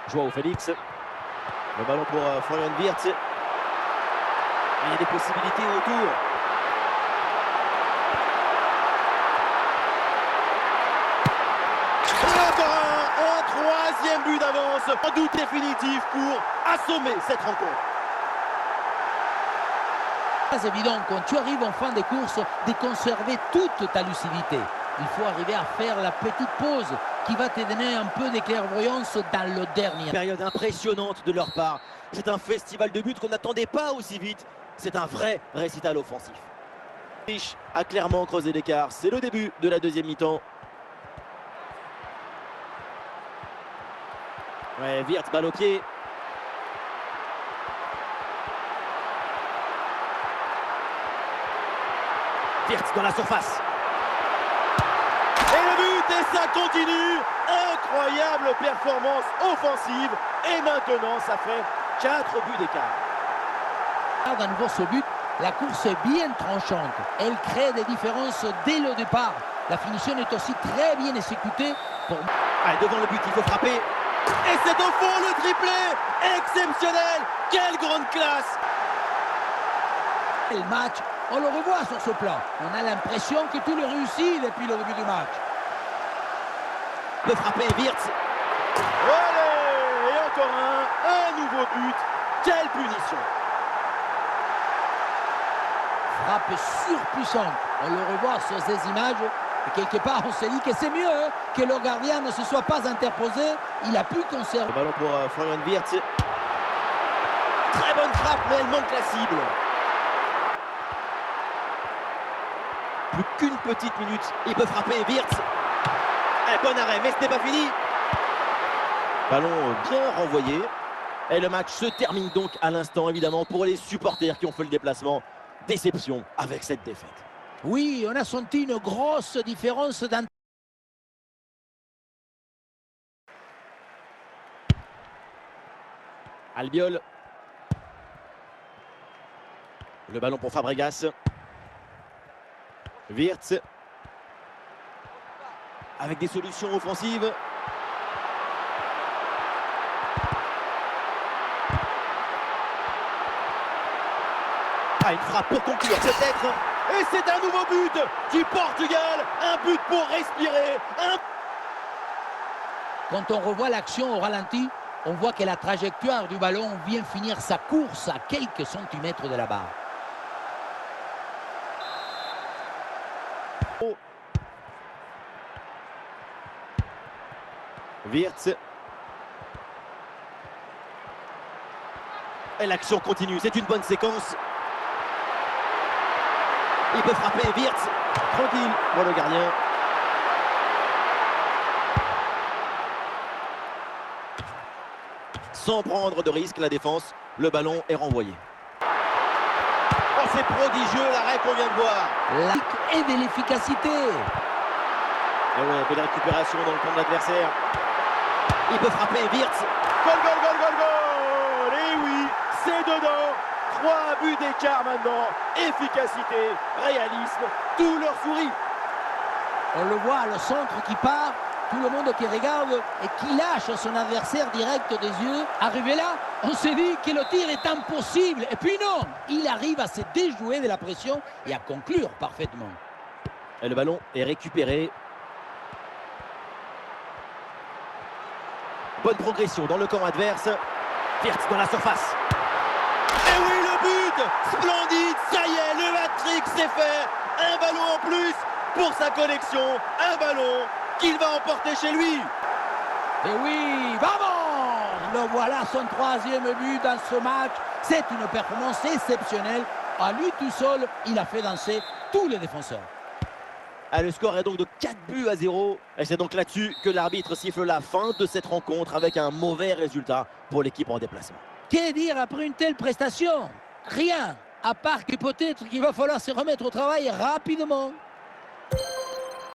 Joao Félix. Le ballon pour Florian Wirtz. Il y a des possibilités autour. Et encore un troisième but d'avance. En doute définitif pour assommer cette rencontre. C'est évident, quand tu arrives en fin de course, de conserver toute ta lucidité. Il faut arriver à faire la petite pause qui va te donner un peu de clairvoyance dans le dernier. Période impressionnante de leur part. C'est un festival de buts qu'on n'attendait pas aussi vite. C'est un vrai récital offensif. Rich a clairement creusé l'écart. C'est le début de la deuxième mi-temps. Ouais, Wirtz, balle au pied. Wirtz dans la surface. Et le but, et ça continue. Incroyable performance offensive. Et maintenant, ça fait 4 buts d'écart. À nouveau ce but, la course est bien tranchante. Elle crée des différences dès le départ. La finition est aussi très bien exécutée. Allez, devant le but, il faut frapper. Et c'est au fond le triplé. Exceptionnel. Quelle grande classe. Le match, on le revoit sur ce plan. On a l'impression que tout le réussit depuis le début du match. De frapper Wirtz. Allez, et encore un nouveau but. Quelle punition. Frappe surpuissante. On le revoit sur ces images. Et quelque part, on se dit que c'est mieux que le gardien ne se soit pas interposé. Il a pu conserver. Le ballon pour Florian Wirtz. Très bonne frappe, mais elle manque la cible. Plus qu'une petite minute. Il peut frapper Wirtz. Bon arrêt, mais ce n'est pas fini. Ballon bien renvoyé. Et le match se termine donc à l'instant, évidemment, pour les supporters qui ont fait le déplacement. Déception avec cette défaite. Oui, on a senti une grosse différence dans... Albiol. Le ballon pour Fabregas. Wirtz. Avec des solutions offensives. Ah, une frappe pour conclure peut-être. Et c'est un nouveau but du Portugal. Un but pour respirer. Quand on revoit l'action au ralenti, on voit que la trajectoire du ballon vient finir sa course à quelques centimètres de la barre. Wirtz. Et l'action continue, c'est une bonne séquence. Il peut frapper Wirtz. Tranquille pour le gardien. Sans prendre de risque, la défense. Le ballon est renvoyé. Oh, c'est prodigieux l'arrêt qu'on vient de voir. Et de l'efficacité. Et ouais, un peu de récupération dans le camp de l'adversaire. Il peut frapper Wirtz. Goal, goal, goal, goal, goal. Et oui, c'est dedans. 3 buts d'écart maintenant. Efficacité, réalisme, tout leur sourit. On le voit, le centre qui part, tout le monde qui regarde et qui lâche son adversaire direct des yeux. Arrivé là, on s'est dit que le tir est impossible. Et puis non, il arrive à se déjouer de la pression et à conclure parfaitement. Et le ballon est récupéré. Bonne progression dans le camp adverse. Wirtz dans la surface. Et oui, le but! Splendide, ça y est, le hat-trick c'est fait. Un ballon en plus pour sa collection. Un ballon qu'il va emporter chez lui. Et oui, vamos! Le voilà, son 3e but dans ce match. C'est une performance exceptionnelle. À lui tout seul, il a fait danser tous les défenseurs. Ah, le score est donc de 4 buts à 0. Et c'est donc là-dessus que l'arbitre siffle la fin de cette rencontre avec un mauvais résultat pour l'équipe en déplacement. Que dire après une telle prestation? Rien, à part que peut-être qu'il va falloir se remettre au travail rapidement.